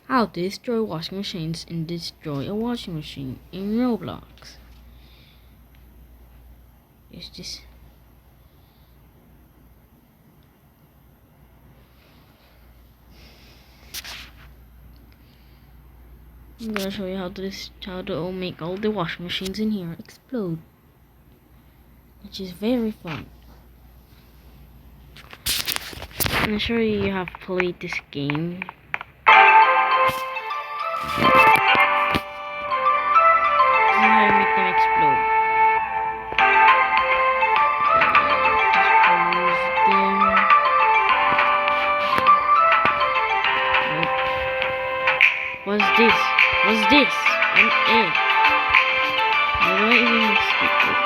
How to destroy washing machines and destroy a washing machine in Roblox. Is this? I'm gonna show you how to make all the washing machines in here explode, which is very fun. I'm sure you have played this game. This is how you make them explode. Dispose them. Nope. What's this? What's this? An egg. How do I even stick it?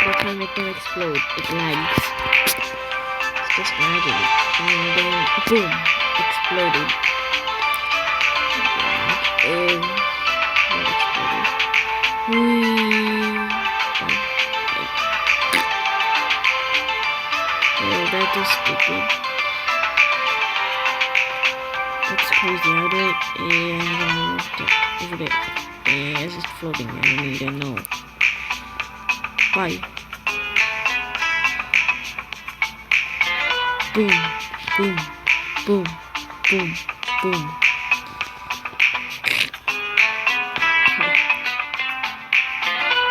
That's how I make them explode. It lags. It's just lagging. And then boom, exploded. Egg. Exploded. Whee. Yeah, that is stupid. That's crazy. How do I over there? Yeah, it's just floating. I don't even know. Bye. Boom, boom, boom, boom, boom.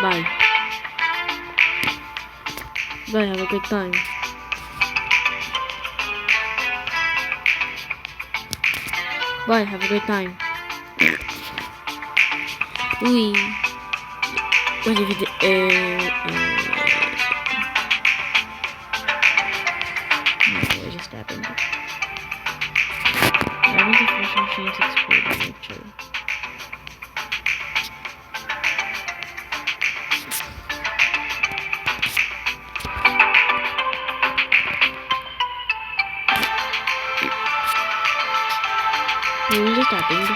Bye. Bye, have a good time. Bye, have a good time. Wee. What if it what just happened? Why was the washing machines exploding actually? What just happened?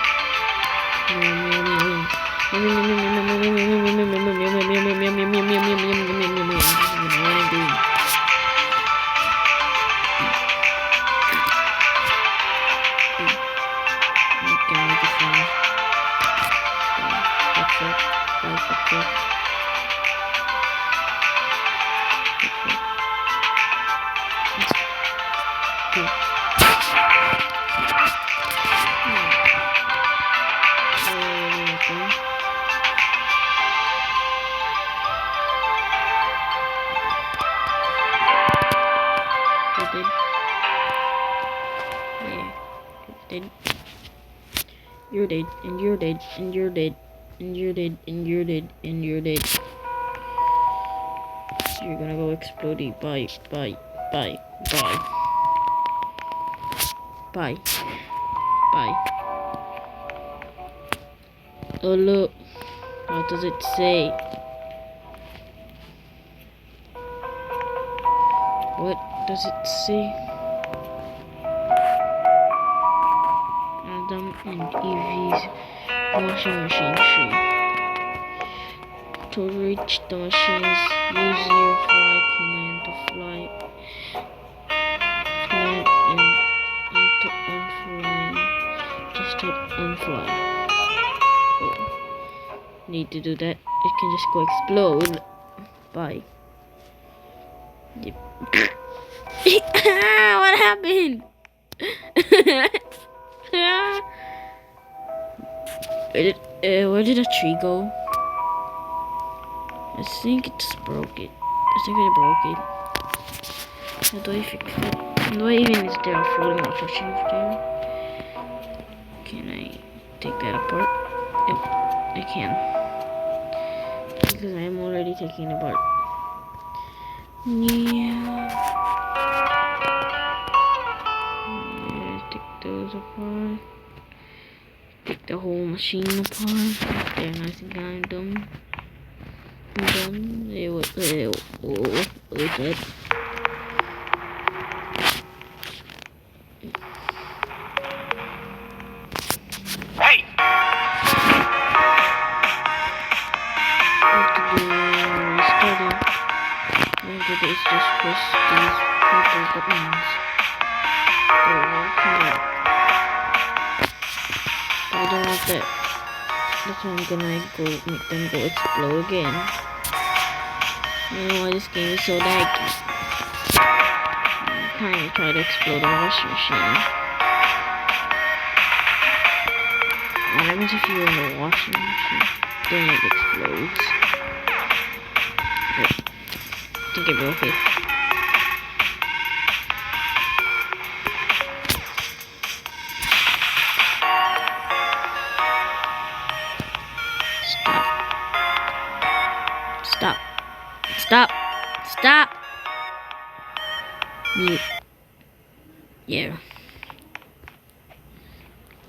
You're dead, and you're dead, and you're dead, and you're dead, and you're dead, and you're dead. You're gonna go explodey. Bye, bye, bye, bye. Bye. Bye. Oh look. What does it say? What does it say? Adam and Evie's washing machine tree. To reach the machines, use your fly command to fly and to unfly. Just hit unfly. Oh. Need to do that. It can just go explode. Bye. Yep. What happened? Where did a tree go? I think it just broke it. I think I broke it. How do I fix it? How do I even is there a floating water machine there? Can I take that apart? Yep, I can. Because I am already taking it apart. Yeah. Take those apart. Take the whole machine apart. There, and I think I'm done. I'm done. That. Hey! What to do? Restart it. just press these purple buttons. They're working out. But I don't want that. That's why I'm gonna go make them go explode again. You know why this game is so laggy? I'm kinda try to explode a washing machine. What happens if you're in the washing machine? Then it explodes. But I think it'll be okay. Stop. Stop. Stop. Mute. Yeah.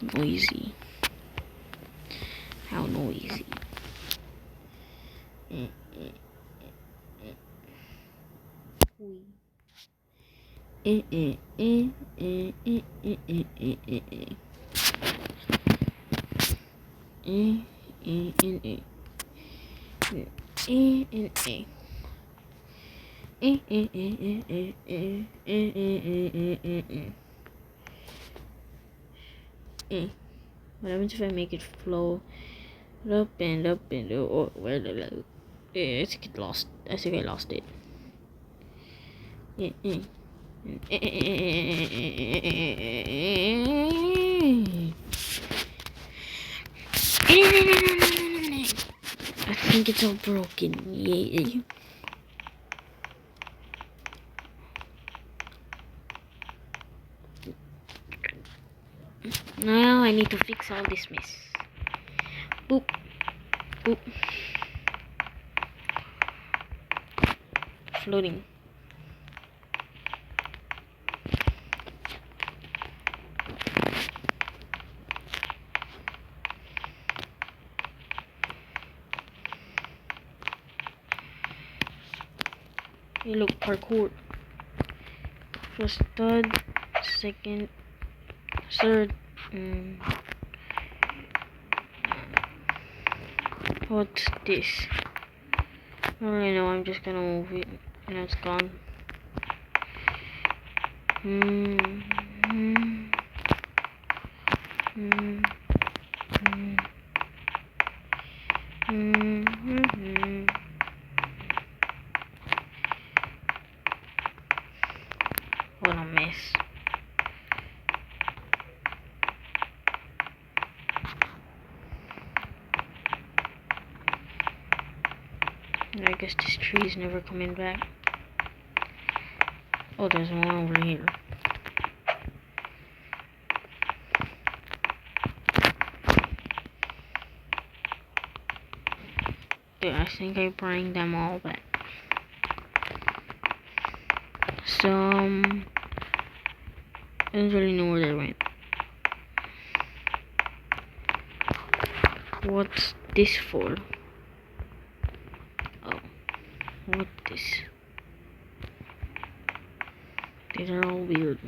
Noisy. How noisy. What happens if I make it flow up and up and oh, where the low? I think it lost. I think I lost it. I think it's all broken. Yay. Now I need to fix all this mess. Boop. Boop. Floating. Hey, look, parkour. First third, second, third. What's this? I don't really know. I'm just gonna move it, and it's gone. What a mess. I guess this tree is never coming back. Oh, there's one over here. Dude, I think I bring them all back. Some... I don't really know where they went. What's this for? Oh, what this? These are all weird.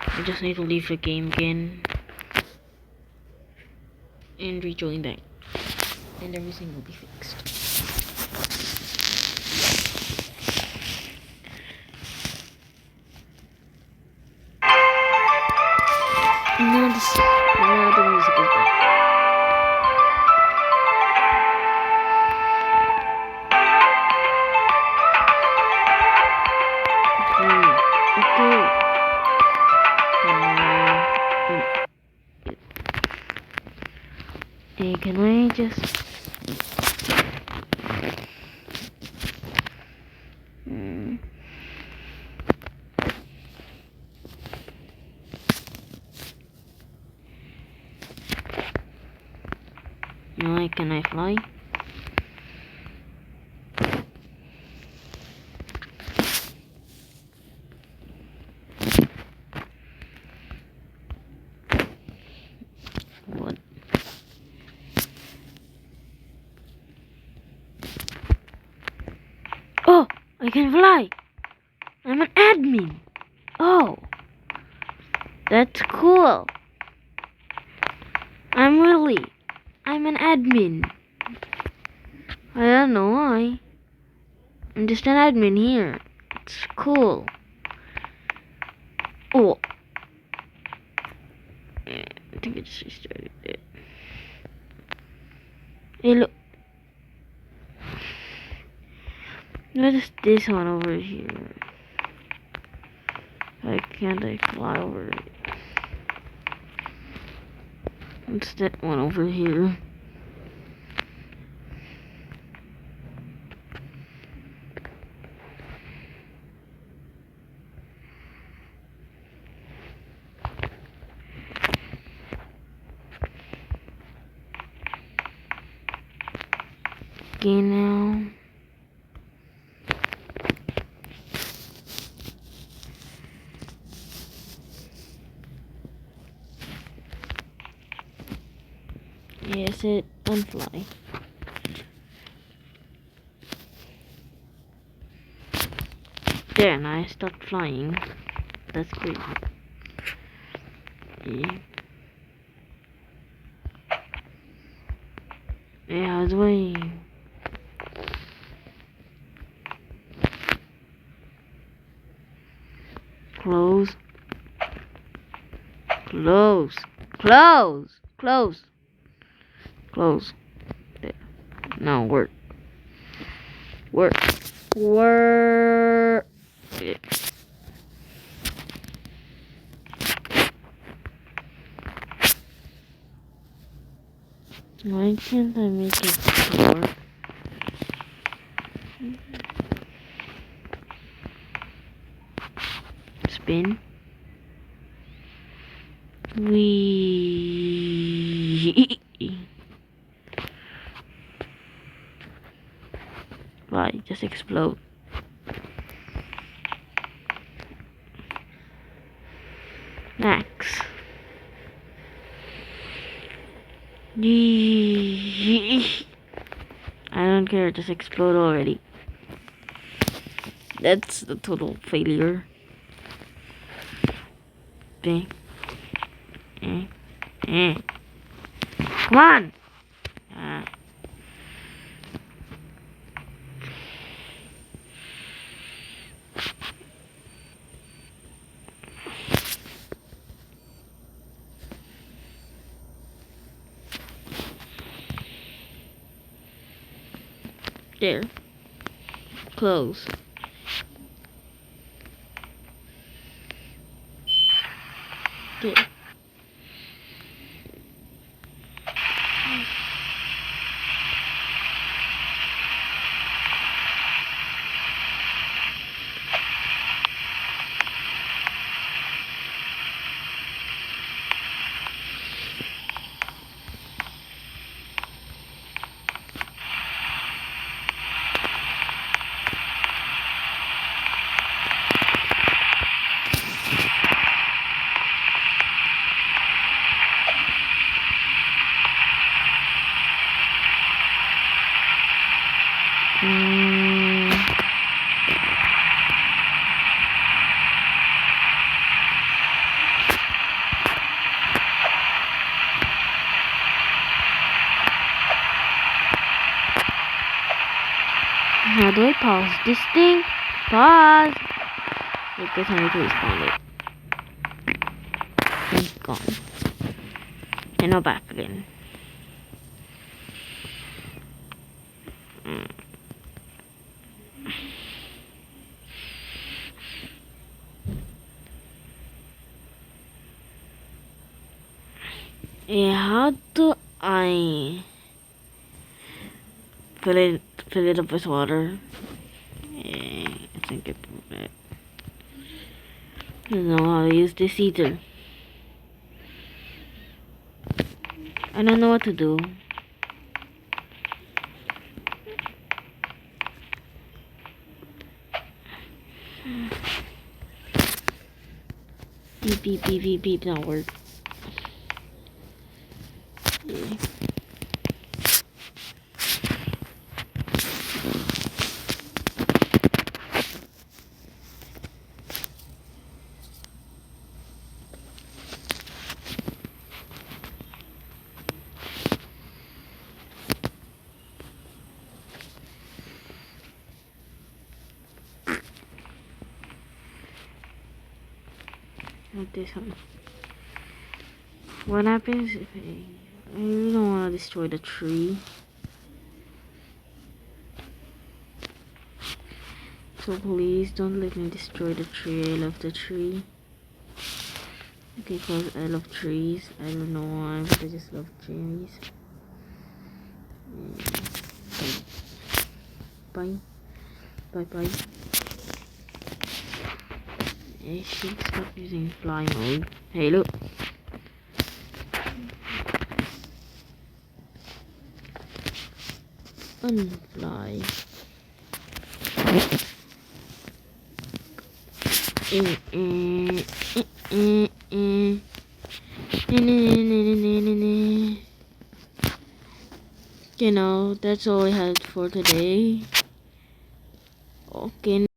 I just need to leave the game again and rejoin that, and everything will be fixed. Now the music is back. Okay. Hey, can I just... No, can I fly? What? Oh, I can fly! I'm an admin! Oh! That's cool! I'm an admin. I don't know why. I'm just an admin here. It's cool. Oh. I think I just restarted it. Hey, look. What is this one over here? Why can't I fly over it? What's that one over here? Okay, now. Yes, it unfly. There, now I stopped flying. That's great. Yeah. Yeah, I was waiting. Close. Close. Close. Close. Close. There. Now work. Work. Work. Yeah. Why can't I make it work? Spin. Wee. Why? Just explode. Max. I don't care, just explode already. That's the total failure. Bing. Come on! There. Close. There. How do I pause this thing? Pause! I guess I need to respawn it. It's gone. And now back again. Yeah, how do I fill it up with water? Yeah, I think I proved it. I don't know how to use this either. I don't know what to do. Beep beep beep beep beep, not work. Yeah. Not this one. What happens if I really don't want to destroy the tree? So please don't let me destroy the tree. I love the tree. Okay, cause I love trees. I don't know why, but I just love trees. Bye. Bye bye. I should stop using fly mode. Hey, look. Unfly. You know, that's all I had for today. Okay.